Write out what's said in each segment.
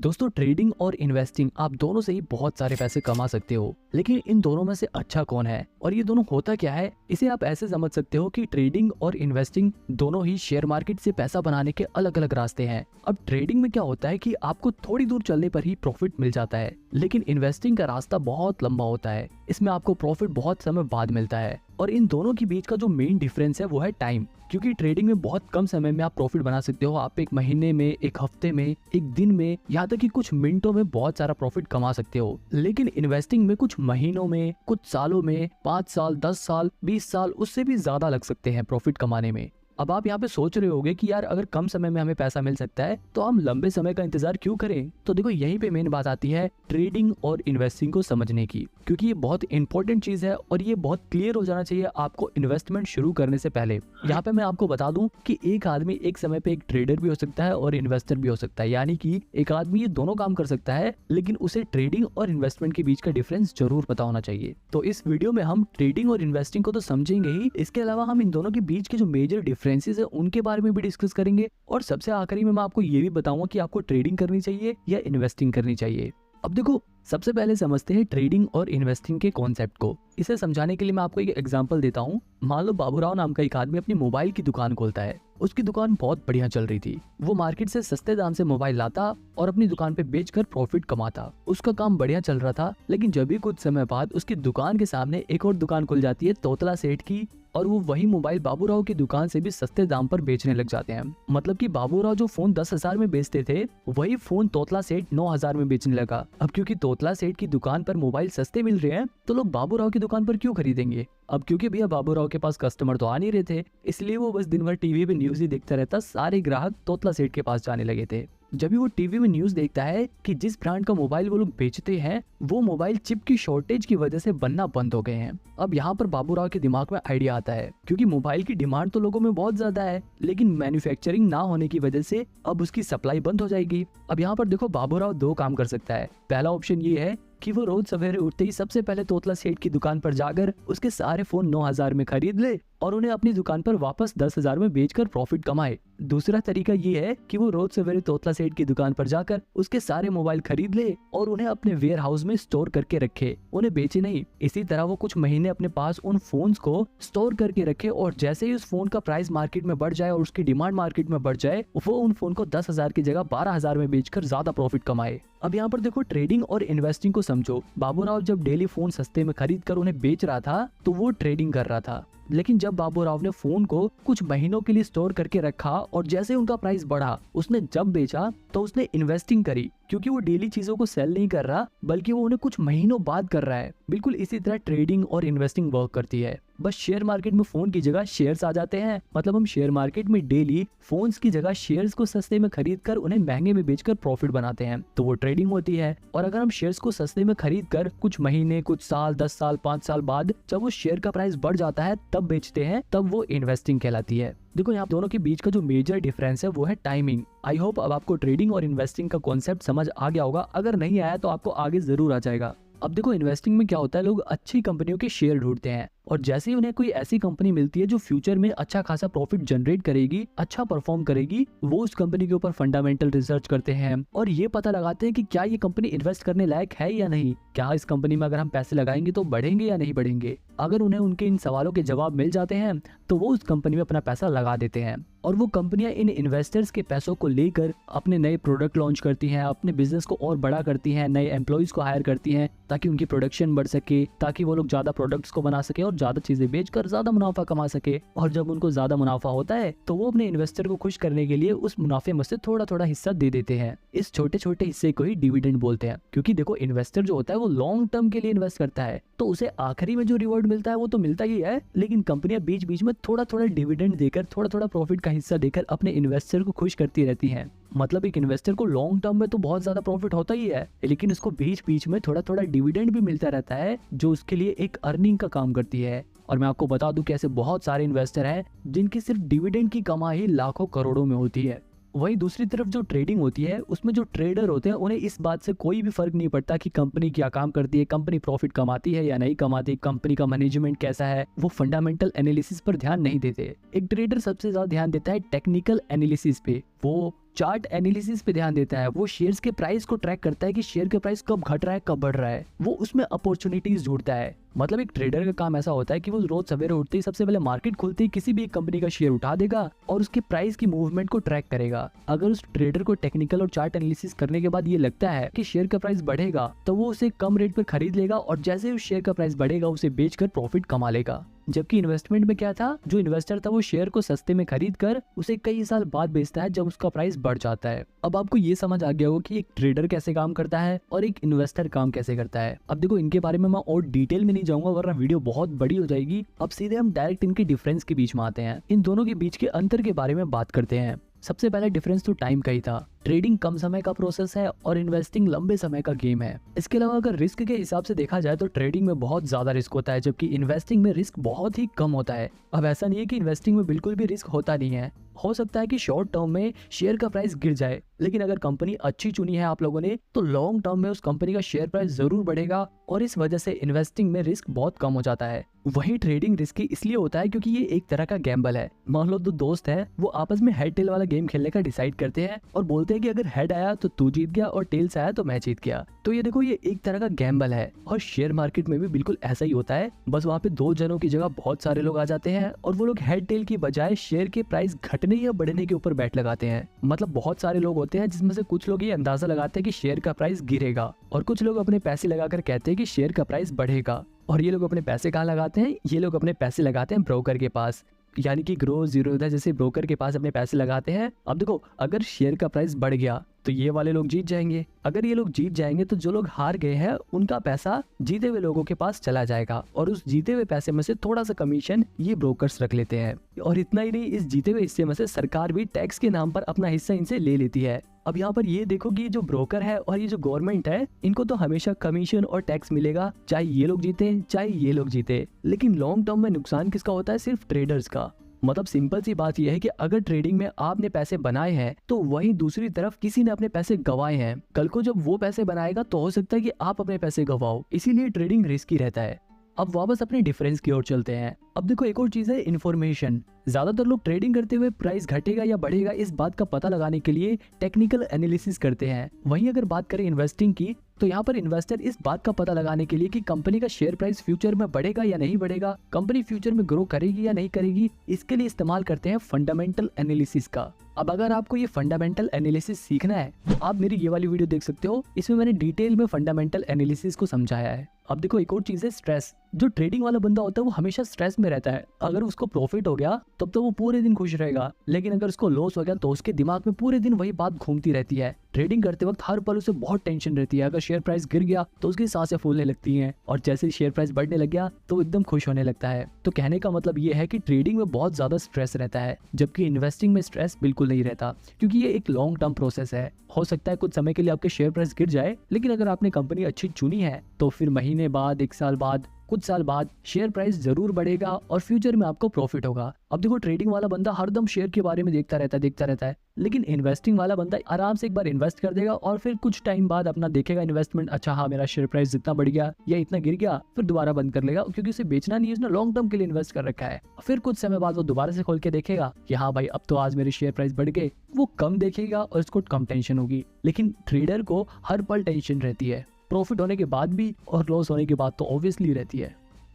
दोस्तों ट्रेडिंग और इन्वेस्टिंग आप दोनों से ही बहुत सारे पैसे कमा सकते हो, लेकिन इन दोनों में से अच्छा कौन है और ये दोनों होता क्या है, इसे आप ऐसे समझ सकते हो कि ट्रेडिंग और इन्वेस्टिंग दोनों ही शेयर मार्केट से पैसा बनाने के अलग अलग रास्ते हैं। अब ट्रेडिंग में क्या होता है कि आपको थोड़ी दूर चलने पर ही प्रॉफिट मिल जाता है, लेकिन इन्वेस्टिंग का रास्ता बहुत लंबा होता है। इसमें आपको प्रॉफिट बहुत समय बाद मिलता है और इन दोनों के बीच का जो मेन डिफरेंस है वो है टाइम। क्योंकि ट्रेडिंग में बहुत कम समय में आप प्रॉफिट बना सकते हो। आप एक महीने में, एक हफ्ते में, एक दिन में, यहाँ तक कि कुछ मिनटों में बहुत सारा प्रॉफिट कमा सकते हो। लेकिन इन्वेस्टिंग में कुछ महीनों में, कुछ सालों में, 5 साल, 10 साल, 20 साल, उससे भी ज्यादा लग सकते हैं प्रॉफिट कमाने में। अब आप यहाँ पे सोच रहे होगे कि यार अगर कम समय में हमें पैसा मिल सकता है तो हम लंबे समय का इंतजार क्यों करें। तो देखो यहीं पे मेन बात आती है ट्रेडिंग और इन्वेस्टिंग को समझने की, क्योंकि ये बहुत इंपॉर्टेंट चीज है और ये बहुत क्लियर हो जाना चाहिए आपको इन्वेस्टमेंट शुरू करने से पहले। यहाँ पे मैं आपको बता दूं कि एक आदमी एक समय पे एक ट्रेडर भी हो सकता है और इन्वेस्टर भी हो सकता है, यानी कि एक आदमी ये दोनों काम कर सकता है, लेकिन उसे ट्रेडिंग और इन्वेस्टमेंट के बीच का डिफरेंस जरूर पता होना चाहिए। तो इस वीडियो में हम ट्रेडिंग और इन्वेस्टिंग को तो समझेंगे ही, इसके अलावा हम इन दोनों के बीच के जो मेजर डिफरेंसेस है उनके बारे में भी डिस्कस करेंगे और सबसे आखिरी में मैं आपको ये भी बताऊंगा कि आपको ट्रेडिंग करनी चाहिए या इन्वेस्टिंग करनी चाहिए। अब देखो सबसे पहले समझते हैं ट्रेडिंग और इन्वेस्टिंग के कॉन्सेप्ट को। इसे समझाने के लिए मैं आपको एक एग्जांपल देता हूँ। मान लो बाबूराव नाम का एक आदमी अपनी मोबाइल की दुकान खोलता है। उसकी दुकान बहुत बढ़िया चल रही थी। वो मार्केट से सस्ते दाम से मोबाइल लाता और अपनी दुकान पे बेचकर प्रॉफिट कमाता। उसका काम बढ़िया चल रहा था, लेकिन जब भी कुछ समय बाद उसकी दुकान के सामने एक और दुकान खुल जाती है तोतला सेठ की, और वो वही मोबाइल बाबूराव की दुकान से भी सस्ते दाम पर बेचने लग जाते हैं। मतलब कि बाबूराव जो फोन 10,000 में बेचते थे वही फोन तोतला सेठ 9,000 में बेचने लगा। अब क्योंकि तोतला सेठ की दुकान पर मोबाइल सस्ते मिल रहे हैं तो लोग बाबूराव की दुकान पर क्यों खरीदेंगे। अब क्योंकि भैया बाबूराव के पास कस्टमर तो आ नहीं रहे थे, इसलिए वो बस दिन भर टीवी पे न्यूज ही देखता रहता। सारे ग्राहक तोतला सेठ के पास जाने लगे थे। जब भी वो टीवी में न्यूज देखता है कि जिस ब्रांड का मोबाइल वो लोग बेचते हैं वो मोबाइल चिप की शॉर्टेज की वजह से बनना बंद हो गए हैं। अब यहाँ पर बाबूराव के दिमाग में आइडिया आता है, क्योंकि मोबाइल की डिमांड तो लोगों में बहुत ज्यादा है, लेकिन मैन्युफैक्चरिंग ना होने की वजह से अब उसकी सप्लाई बंद हो जाएगी। अब यहाँ पर देखो बाबूराव दो काम कर सकता है। पहला ऑप्शन ये है कि वो रोज सवेरे उठते ही सबसे पहले तोतला सेठ की दुकान पर जाकर उसके सारे फोन 9,000 में खरीद ले और उन्हें अपनी दुकान पर वापस 10,000 में बेचकर प्रॉफिट कमाए। दूसरा तरीका ये है कि वो रोज सवेरे तोतला सेठ की दुकान पर जाकर उसके सारे मोबाइल खरीद ले और उन्हें अपने वेयर हाउस में स्टोर करके रखे, उन्हें बेचे नहीं। इसी तरह वो कुछ महीने अपने पास उन फोन्स को स्टोर करके रखे और जैसे ही उस फोन का प्राइस मार्केट में बढ़ जाए और उसकी डिमांड मार्केट में बढ़ जाए, वो उन फोन को 10,000 की जगह 12,000 में बेचकर ज्यादा प्रॉफिट कमाए। अब यहाँ पर देखो ट्रेडिंग और इन्वेस्टिंग को समझो। बाबूराव जब डेली फोन सस्ते में खरीद कर उन्हें बेच रहा था तो वो ट्रेडिंग कर रहा था, लेकिन जब बाबूराव ने फोन को कुछ महीनों के लिए स्टोर करके रखा और जैसे उनका प्राइस बढ़ा उसने जब बेचा तो उसने इन्वेस्टिंग करी, क्योंकि वो डेली चीजों को सेल नहीं कर रहा बल्कि वो उन्हें कुछ महीनों बाद कर रहा है। बिल्कुल इसी तरह ट्रेडिंग और इन्वेस्टिंग वर्क करती है। बस शेयर मार्केट में फोन की जगह शेयर्स आ जाते हैं। मतलब हम शेयर मार्केट में डेली फोन्स की जगह शेयर्स को सस्ते में खरीद कर उन्हें महंगे में बेचकर प्रॉफिट बनाते हैं, तो वो ट्रेडिंग होती है। और अगर हम शेयर्स को सस्ते में खरीद कर कुछ महीने, कुछ साल, 10 साल, 5 साल बाद जब वो शेयर का प्राइस बढ़ जाता है तब बेचते हैं, तब वो इन्वेस्टिंग कहलाती है। देखो यहाँ दोनों के बीच का जो मेजर डिफरेंस है वो है टाइमिंग। आई होप अब आपको ट्रेडिंग और इन्वेस्टिंग का कॉन्सेप्ट समझ आ गया होगा। अगर नहीं आया तो आपको आगे जरूर आ जाएगा। अब देखो इन्वेस्टिंग में क्या होता है, लोग अच्छी कंपनियों के शेयर ढूंढते हैं और जैसे ही उन्हें कोई ऐसी कंपनी मिलती है जो फ्यूचर में अच्छा खासा प्रॉफिट जनरेट करेगी, अच्छा परफॉर्म करेगी, वो उस कंपनी के ऊपर फंडामेंटल रिसर्च करते हैं और ये पता लगाते हैं कि क्या ये कंपनी इन्वेस्ट करने लायक है या नहीं, क्या इस कंपनी में अगर हम पैसे लगाएंगे तो बढ़ेंगे या नहीं बढ़ेंगे। अगर उन्हें उनके इन सवालों के जवाब मिल जाते हैं तो वो उस कंपनी में अपना पैसा लगा देते हैं और वो कंपनियां इन इन्वेस्टर्स के पैसों को लेकर अपने नए प्रोडक्ट लॉन्च करती हैं, अपने बिजनेस को और बड़ा करती हैं, नए एम्प्लॉइज को हायर करती हैं ताकि उनकी प्रोडक्शन बढ़ सके, ताकि वो लोग ज्यादा प्रोडक्ट्स को बना सके और ज्यादा चीजें बेचकर ज्यादा मुनाफा कमा सके। और जब उनको ज्यादा मुनाफा होता है तो वो अपने इन्वेस्टर को खुश करने के लिए उस मुनाफे में से थोड़ा थोड़ा हिस्सा दे देते हैं। इस छोटे छोटे हिस्से को ही डिविडेंड बोलते हैं, क्योंकि देखो इन्वेस्टर जो होता है वो लॉन्ग टर्म के लिए इन्वेस्ट करता है तो उसे आखिरी में जो रिवॉर्ड मिलता है वो तो मिलता ही है, लेकिन कंपनियां बीच बीच में थोड़ा थोड़ा डिविडेंड देकर, थोड़ा थोड़ा प्रॉफिट का हिस्सा देकर अपने इन्वेस्टर को खुश करती रहती हैं। मतलब एक इन्वेस्टर को लॉन्ग टर्म में तो बहुत ज्यादा प्रॉफिट होता ही है, लेकिन उसको बीच बीच में थोड़ा थोड़ा डिविडेंड भी मिलता रहता है जो उसके लिए एक अर्निंग का काम करती है। और मैं आपको बता दूं कि ऐसे बहुत सारे इन्वेस्टर हैं जिनकी सिर्फ डिविडेंड की कमाई लाखों करोड़ों में होती है। वहीं दूसरी तरफ जो ट्रेडिंग होती है उसमें जो ट्रेडर होते हैं उन्हें इस बात से कोई भी फर्क नहीं पड़ता कि कंपनी क्या काम करती है, कंपनी प्रॉफिट कमाती है या नहीं कमाती, कंपनी का मैनेजमेंट कैसा है। वो फंडामेंटल एनालिसिस पर ध्यान नहीं देते। एक ट्रेडर सबसे ज्यादा ध्यान देता है टेक्निकल एनालिसिस पे। वो चार्ट एनालिसिस पे ध्यान देता है, वो शेयर्स के प्राइस को ट्रैक करता है कि शेयर का प्राइस कब घट रहा है कब बढ़ रहा है, वो उसमें अपॉर्चुनिटीज ढूंढता है। मतलब एक ट्रेडर का काम ऐसा होता है कि वो रोज सवेरे उठते ही सबसे पहले मार्केट खुलते ही किसी भी एक कंपनी का शेयर उठा देगा और उसके प्राइस की मूवमेंट को ट्रैक करेगा। अगर उस ट्रेडर को टेक्निकल और चार्ट एनालिसिस करने के बाद ये लगता है कि शेयर का प्राइस बढ़ेगा तो वो उसे कम रेट पर खरीद लेगा और जैसे ही उस शेयर का प्राइस बढ़ेगा उसे बेचकर प्रॉफिट कमा लेगा। जबकि इन्वेस्टमेंट में क्या था, जो इन्वेस्टर था वो शेयर को सस्ते में खरीद कर उसे कई साल बाद बेचता है जब उसका प्राइस बढ़ जाता है। अब आपको ये समझ आ गया होगा कि एक ट्रेडर कैसे काम करता है और एक इन्वेस्टर काम कैसे करता है। अब देखो इनके बारे में मैं और डिटेल में नहीं जाऊंगा वरना वीडियो बहुत बड़ी हो जाएगी। अब सीधे हम डायरेक्ट इनके डिफरेंस के बीच में आते हैं, इन दोनों के बीच के अंतर के बारे में बात करते हैं। सबसे पहला डिफरेंस तो टाइम का ही था। ट्रेडिंग कम समय का प्रोसेस है और इन्वेस्टिंग लंबे समय का गेम है। इसके अलावा अगर रिस्क के हिसाब से देखा जाए तो ट्रेडिंग में बहुत ज्यादा रिस्क होता है जबकि इन्वेस्टिंग में रिस्क बहुत ही कम होता है। अब ऐसा नहीं है कि इन्वेस्टिंग में बिल्कुल भी रिस्क होता नहीं है, हो सकता है कि शॉर्ट टर्म में शेयर का प्राइस गिर जाए, लेकिन अगर कंपनी अच्छी चुनी है आप लोगों ने तो लॉन्ग टर्म में उस कंपनी का शेयर प्राइस जरूर बढ़ेगा और इस वजह से इन्वेस्टिंग में रिस्क बहुत कम हो जाता है। वहीं ट्रेडिंग रिस्की इसलिए होता है क्योंकि ये एक तरह का गैम्बल है। मान लो दो दोस्त हैं, वो आपस में हेड टेल वाला गेम खेलने का डिसाइड करते हैं और बोलते हैं कि अगर हेड आया तो तू जीत गया और टेल्स आया तो मैं जीत गया। तो ये देखो ये एक तरह का गैम्बल है और शेयर मार्केट में भी बिल्कुल ऐसा ही होता है। बस वहाँ पे दो जनों की जगह बहुत सारे लोग आ जाते हैं और वो लोग हेड टेल की बजाय शेयर के प्राइस घटने या बढ़ने के ऊपर बैट लगाते हैं। मतलब बहुत सारे लोग होते हैं जिसमें से कुछ लोग ये अंदाजा लगाते हैं कि शेयर का प्राइस गिरेगा और कुछ लोग अपने पैसे लगाकर कहते हैं कि शेयर का प्राइस बढ़ेगा। और ये लोग अपने पैसे कहाँ लगाते हैं, ये लोग अपने पैसे लगाते हैं ब्रोकर के पास, यानी कि ग्रो जीरोधा जैसे ब्रोकर के पास अपने पैसे लगाते हैं। अब देखो अगर शेयर का प्राइस बढ़ गया तो ये वाले लोग जीत जाएंगे, अगर ये लोग जीत जाएंगे तो जो लोग हार गए हैं उनका पैसा जीते हुए लोगों के पास चला जाएगा और उस जीते हुए पैसे में से थोड़ा सा कमीशन ये ब्रोकर्स रख लेते हैं। और इतना ही नहीं, इस जीते हुए हिस्से में से सरकार भी टैक्स के नाम पर अपना हिस्सा इनसे ले लेती है। अब यहाँ पर ये देखो कि ये जो ब्रोकर है और ये जो गवर्नमेंट है इनको तो हमेशा कमीशन और टैक्स मिलेगा, चाहे ये लोग जीते चाहे ये लोग जीते। लेकिन लॉन्ग टर्म में नुकसान किसका होता है, सिर्फ ट्रेडर्स का। मतलब सिंपल सी बात यह है कि अगर ट्रेडिंग में आपने पैसे बनाए हैं तो वहीं दूसरी तरफ किसी ने अपने पैसे गंवाए हैं। कल को जब वो पैसे बनाएगा तो हो सकता है कि आप अपने पैसे गंवाओ, इसीलिए ट्रेडिंग रिस्की रहता है। अब वापस अपने डिफरेंस की ओर चलते हैं। अब देखो एक और चीज है इन्फॉर्मेशन। ज्यादातर लोग ट्रेडिंग करते हुए प्राइस घटेगा या बढ़ेगा इस बात का पता लगाने के लिए टेक्निकल एनालिसिस करते हैं। वहीं अगर बात करें इन्वेस्टिंग की तो यहाँ पर इन्वेस्टर इस बात का पता लगाने के लिए कि कंपनी का शेयर प्राइस फ्यूचर में बढ़ेगा या नहीं बढ़ेगा, कंपनी फ्यूचर में ग्रो करेगी या नहीं करेगी, इसके लिए इस्तेमाल करते हैं फंडामेंटल एनालिसिस का। अब अगर आपको ये फंडामेंटल एनालिसिस सीखना है तो आप मेरी ये वाली वीडियो देख सकते हो, इसमें मैंने डिटेल में फंडामेंटल एनालिसिस को समझाया है। अब देखो एक और चीज है स्ट्रेस। जो ट्रेडिंग वाला बंदा होता है वो हमेशा स्ट्रेस में रहता है। अगर उसको प्रॉफिट हो गया तब तो वो पूरे दिन खुश रहेगा, लेकिन अगर उसको लॉस हो गया तो उसके दिमाग में पूरे दिन वही बात घूमती रहती है। ट्रेडिंग करते वक्त हर पल उसे बहुत टेंशन रहती है। अगर शेयर प्राइस गिर गया तो उसकी सांसें फूलने लगती हैं और जैसे शेयर प्राइस बढ़ने लग गया तो एकदम खुश होने लगता है। तो कहने का मतलब ये है कि ट्रेडिंग में बहुत ज्यादा स्ट्रेस रहता है जबकि इन्वेस्टिंग में स्ट्रेस बिल्कुल नहीं रहता, क्योंकि ये एक लॉन्ग टर्म प्रोसेस है। हो सकता है कुछ समय के लिए आपके शेयर प्राइस गिर जाए, लेकिन अगर आपने कंपनी अच्छी चुनी है तो फिर महीने बाद, एक साल बाद, कुछ साल बाद शेयर प्राइस जरूर बढ़ेगा और फ्यूचर में आपको प्रॉफिट होगा। अब देखो ट्रेडिंग वाला बंदा हरदम शेयर के बारे में देखता रहता है, लेकिन इन्वेस्टिंग वाला बंदा आराम से एक बार इन्वेस्ट कर देगा और फिर कुछ टाइम बाद अपना देखेगा इन्वेस्टमेंट, अच्छा हाँ मेरा शेयर प्राइस जितना बढ़ गया या इतना गिर गया, फिर दोबारा बंद कर लेगा, क्योंकि उसे बेचना नहीं है, उसने लॉन्ग टर्म के लिए इन्वेस्ट कर रखा है। फिर कुछ समय बाद वो दोबारा से खोल के देखेगा कि हाँ भाई अब तो आज मेरे शेयर प्राइस बढ़ गए, वो कम देखेगा और उसको कम टेंशन होगी। लेकिन ट्रेडर को हर पल टेंशन रहती है, प्रॉफिट होने के बाद भी और लॉस होने के बाद तो ऑब्वियसली रहती है।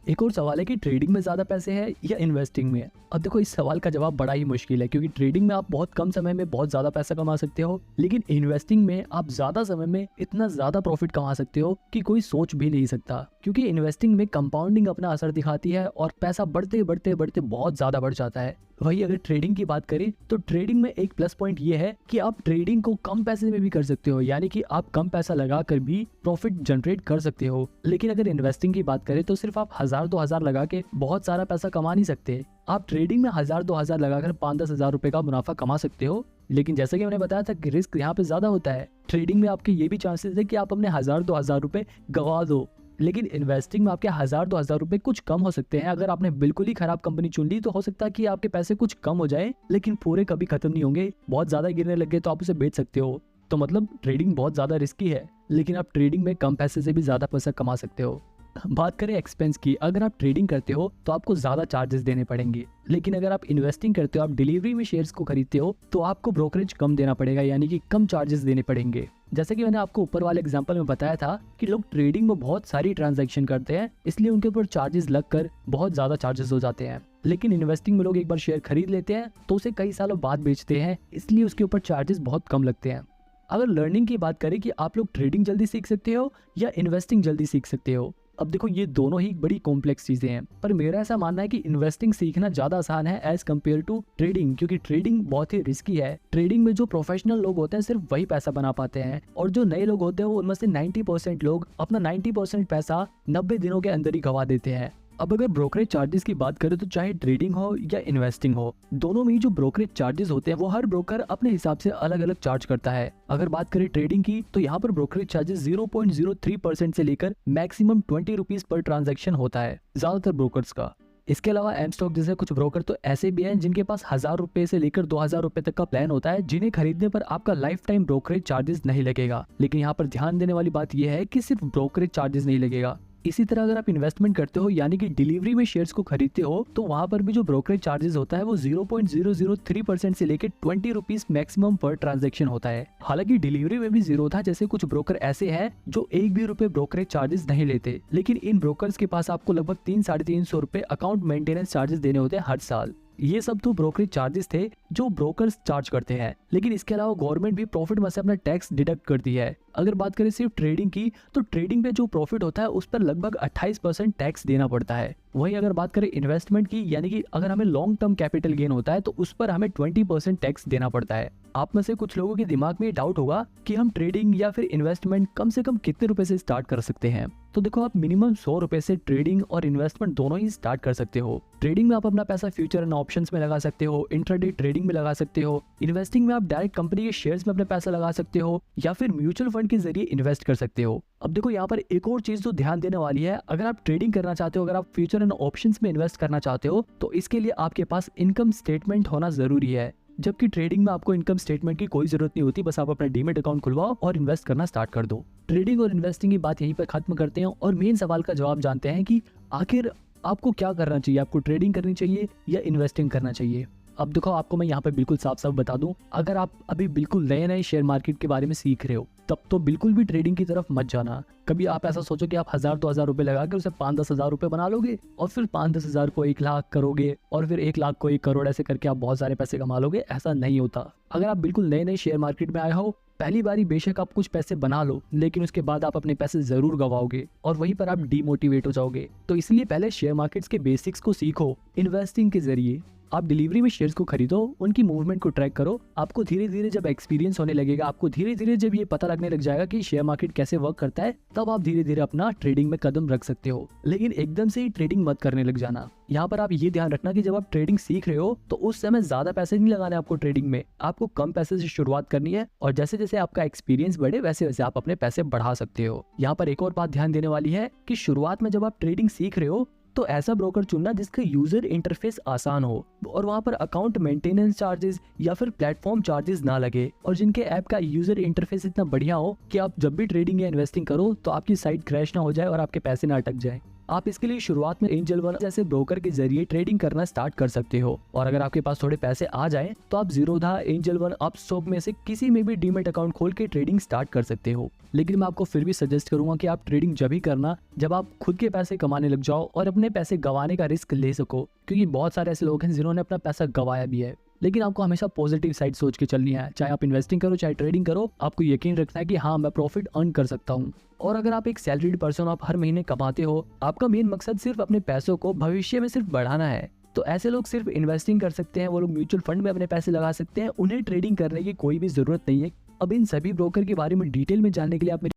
एक और सवाल है कि ट्रेडिंग में ज्यादा पैसे हैं या इन्वेस्टिंग में। अब देखो इस सवाल का जवाब बड़ा ही मुश्किल है, क्योंकि ट्रेडिंग में आप बहुत कम समय में बहुत ज्यादा पैसा कमा सकते हो, लेकिन इन्वेस्टिंग में आप ज्यादा समय में इतना ज्यादा प्रॉफिट कमा सकते हो कि कोई सोच भी नहीं सकता। क्योंकि इन्वेस्टिंग में कंपाउंडिंग अपना असर दिखाती है और पैसा बढ़ते बढ़ते बढ़ते बहुत ज्यादा बढ़ जाता है। वही अगर ट्रेडिंग की बात करें तो ट्रेडिंग में एक प्लस पॉइंट ये है कि आप ट्रेडिंग को कम पैसे में भी कर सकते हो, यानी कि आप कम पैसा लगाकर भी प्रॉफिट जनरेट कर सकते हो। लेकिन अगर इन्वेस्टिंग की बात करें तो सिर्फ आप 1000-2000 लगा के बहुत सारा पैसा कमा नहीं सकते। आप ट्रेडिंग में 1000-2000 लगाकर 5-10 हजार रुपए का मुनाफा कमा सकते हो, लेकिन जैसे कि मैंने बताया था कि रिस्क यहाँ पे ज्यादा होता है। ट्रेडिंग में आपके ये भी चांसेस है कि आप अपने 1000-2000 रुपए गवा दो, लेकिन इन्वेस्टिंग में आपके 1000-2000 रुपए कुछ कम हो सकते हैं। अगर आपने बिल्कुल ही खराब कंपनी चुन ली तो हो सकता है कि आपके पैसे कुछ कम हो जाए, लेकिन पूरे कभी खत्म नहीं होंगे। बहुत ज्यादा गिरने लग गए तो आप उसे बेच सकते हो। तो मतलब ट्रेडिंग बहुत ज्यादा रिस्की है, लेकिन आप ट्रेडिंग में कम पैसे से भी ज्यादा पैसा कमा सकते हो। बात करें एक्सपेंस की, अगर आप ट्रेडिंग करते हो तो आपको ज्यादा चार्जेस देने पड़ेंगे, लेकिन अगर आप इन्वेस्टिंग करते हो, आप डिलीवरी में शेयर्स को खरीदते हो, तो आपको ब्रोकरेज कम देना पड़ेगा, यानी कि कम चार्जेस देने पड़ेंगे। जैसे कि मैंने आपको ऊपर वाले एग्जांपल में बताया था कि लोग ट्रेडिंग में बहुत सारी ट्रांजैक्शन करते हैं, इसलिए उनके ऊपर चार्जेस लगकर बहुत ज्यादा चार्जेस हो जाते हैं। लेकिन इन्वेस्टिंग में लोग एक बार शेयर खरीद लेते हैं तो उसे कई सालों बाद बेचते हैं, इसलिए उसके ऊपर चार्जेस बहुत कम लगते हैं। अगर लर्निंग की बात करें कि आप लोग ट्रेडिंग जल्दी सीख सकते हो या इन्वेस्टिंग जल्दी सीख सकते हो, अब देखो ये दोनों ही बड़ी कॉम्प्लेक्स चीजें हैं, पर मेरा ऐसा मानना है कि इन्वेस्टिंग सीखना ज्यादा आसान है एज कम्पेयर टू ट्रेडिंग, क्योंकि ट्रेडिंग बहुत ही रिस्की है। ट्रेडिंग में जो प्रोफेशनल लोग होते हैं सिर्फ वही पैसा बना पाते हैं, और जो नए लोग होते हैं वो उनमें से 90% लोग अपना 90% पैसा 90 दिनों के अंदर ही गवा देते हैं। अब अगर ब्रोकरेज चार्जेस की बात करें तो चाहे ट्रेडिंग हो या इन्वेस्टिंग हो, दोनों में ही जो ब्रोकरेज चार्जेस होते हैं वो हर ब्रोकर अपने हिसाब से अलग अलग चार्ज करता है। अगर बात करें ट्रेडिंग की तो यहाँ पर ब्रोकरेज चार्जेस 0.03% से लेकर मैक्सिमम 20 रुपीज पर ट्रांजैक्शन होता है ज्यादातर ब्रोकर्स का। इसके अलावा एम स्टॉक जैसे कुछ ब्रोकर तो ऐसे भी हैं जिनके पास 1000 रुपए से लेकर 2000 रुपए तक का प्लान होता है, जिन्हें खरीदने पर आपका लाइफ टाइम ब्रोकरेज चार्जेस नहीं लगेगा। लेकिन यहाँ पर ध्यान देने वाली बात यह है कि सिर्फ ब्रोकरेज चार्जेस नहीं लगेगा। इसी तरह अगर आप इन्वेस्टमेंट करते हो यानी कि डिलीवरी में शेयर्स को खरीदते हो, तो वहां पर भी जो ब्रोकरेज चार्जेस होता है वो 0.003% से लेकर 20 रुपीज मैक्सिमम पर ट्रांजैक्शन होता है। हालांकि डिलीवरी में भी जीरो था, जैसे कुछ ब्रोकर ऐसे हैं जो 1 भी रुपए ब्रोकरेज चार्जेस नहीं लेते, लेकिन इन ब्रोकर्स के पास आपको लगभग 300-350 रुपए अकाउंट मेंटेनेंस चार्जेस देने होते हैं हर साल। ये सब तो ब्रोकरेज चार्जेस थे जो ब्रोकर्स चार्ज करते हैं, लेकिन इसके अलावा गवर्नमेंट भी प्रॉफिट में से अपना टैक्स डिडक्ट करती है। अगर बात करें सिर्फ ट्रेडिंग की तो ट्रेडिंग पे जो प्रॉफिट होता है उस पर लगभग 28% टैक्स देना पड़ता है। वहीं अगर बात करें इन्वेस्टमेंट की, यानी कि अगर हमें लॉन्ग टर्म कैपिटल गेन होता है तो उस पर हमें 20% टैक्स देना पड़ता है। आप में से कुछ लोगों के दिमाग में डाउट होगा कि हम ट्रेडिंग या फिर इन्वेस्टमेंट कम से कम कितने रुपए से स्टार्ट कर सकते हैं। तो देखो, आप मिनिमम 100 रुपए से ट्रेडिंग और इन्वेस्टमेंट दोनों ही स्टार्ट कर सकते हो। ट्रेडिंग में आप अपना पैसा फ्यूचर एंड ऑप्शंस में लगा सकते हो, इंट्राडे ट्रेडिंग में लगा सकते हो। इन्वेस्टिंग में आप डायरेक्ट कंपनी के शेयर्स में अपना पैसा लगा सकते हो या फिर म्यूचुअल फंड के जरिए इन्वेस्ट कर सकते हो। अब देखो, यहाँ पर एक और चीज जो ध्यान देने वाली है, अगर आप ट्रेडिंग करना चाहते हो, अगर आप फ्यूचर एंड ऑप्शंस में इन्वेस्ट करना चाहते हो, तो इसके लिए आपके पास इनकम स्टेटमेंट होना जरूरी है। जबकि ट्रेडिंग में आपको इनकम स्टेटमेंट की कोई जरूरत नहीं होती, बस आप अपना डीमेट अकाउंट खुलवाओ और इन्वेस्ट करना स्टार्ट कर दो। ट्रेडिंग और इन्वेस्टिंग की बात यहीं पर खत्म करते हैं और मेन सवाल का जवाब जानते हैं कि आखिर आपको क्या करना चाहिए, आपको ट्रेडिंग करनी चाहिए या इन्वेस्टिंग करना चाहिए। अब देखो, आपको मैं यहाँ पे बिल्कुल साफ साफ बता दूं, अगर आप अभी बिल्कुल नए नए शेयर मार्केट के बारे में सीख रहे हो तब तो बिल्कुल भी ट्रेडिंग की तरफ मत जाना। कभी आप ऐसा सोचो कि आप 1000-2000 रुपए लगा के उसे 5-10 हजार रुपए बना लोगे और फिर 5-10 हजार को 1 लाख करोगे और फिर 1 लाख को 1 करोड़, ऐसे करके आप बहुत सारे पैसे कमा लोगे। ऐसा नहीं होता। अगर आप बिल्कुल नए नए शेयर मार्केट में आए हो, पहली बारी बेशक आप कुछ पैसे बना लो, लेकिन उसके बाद आप अपने पैसे जरूर गवाओगे और वहीं पर आप डीमोटिवेट हो जाओगे। तो इसलिए पहले शेयर मार्केट्स के बेसिक्स को सीखो। इन्वेस्टिंग के जरिए आप डिलीवरी में शेयर्स को खरीदो, उनकी मूवमेंट को ट्रैक करो। आपको धीरे धीरे जब एक्सपीरियंस होने लगेगा, आपको धीरे धीरे जब ये पता लगने लग जाएगा कि शेयर मार्केट कैसे वर्क करता है, तब आप धीरे धीरे अपना ट्रेडिंग में कदम रख सकते हो। लेकिन एकदम से ही ट्रेडिंग मत करने लग जाना। यहाँ पर आप ये ध्यान रखना कि जब आप ट्रेडिंग सीख रहे हो तो उस समय ज्यादा पैसे नहीं लगाने आपको ट्रेडिंग में, आपको कम पैसे से शुरुआत करनी है और जैसे जैसे आपका एक्सपीरियंस बढ़े वैसे वैसे आप अपने पैसे बढ़ा सकते हो। यहाँ पर एक और बात ध्यान देने वाली है कि शुरुआत में जब आप ट्रेडिंग सीख रहे हो तो ऐसा ब्रोकर चुनना जिसका यूजर इंटरफेस आसान हो और वहां पर अकाउंट मेंटेनेंस चार्जेस या फिर प्लेटफॉर्म चार्जेस ना लगे, और जिनके ऐप का यूजर इंटरफेस इतना बढ़िया हो कि आप जब भी ट्रेडिंग या इन्वेस्टिंग करो तो आपकी साइट क्रैश ना हो जाए और आपके पैसे ना अटक जाए। आप इसके लिए शुरुआत में एंजल वन जैसे ब्रोकर के जरिए ट्रेडिंग करना स्टार्ट कर सकते हो, और अगर आपके पास थोड़े पैसे आ जाए तो आप जीरोधा, एंजल वन, अपस्टॉक में से किसी में भी डीमेट अकाउंट खोल के ट्रेडिंग स्टार्ट कर सकते हो। लेकिन मैं आपको फिर भी सजेस्ट करूंगा कि आप ट्रेडिंग जब ही करना जब आप खुद के पैसे कमाने लग जाओ और अपने पैसे गंवाने का रिस्क ले सको, क्योंकि बहुत सारे ऐसे लोग हैं जिन्होंने अपना पैसा गंवाया भी है। लेकिन आपको हमेशा पॉजिटिव साइड सोच के चलनी है। चाहे आप इन्वेस्टिंग करो चाहे ट्रेडिंग करो, आपको यकीन रखना है कि हाँ, मैं प्रॉफिट अर्न कर सकता हूँ। और अगर आप एक सैलरीड पर्सन, आप हर महीने कमाते हो, आपका मेन मकसद सिर्फ अपने पैसों को भविष्य में सिर्फ बढ़ाना है, तो ऐसे लोग सिर्फ इन्वेस्टिंग कर सकते हैं। वो लोग म्यूचुअल फंड में अपने पैसे लगा सकते हैं, उन्हें ट्रेडिंग करने की कोई भी जरूरत नहीं है। अब इन सभी ब्रोकर के बारे में डिटेल में जानने के लिए आप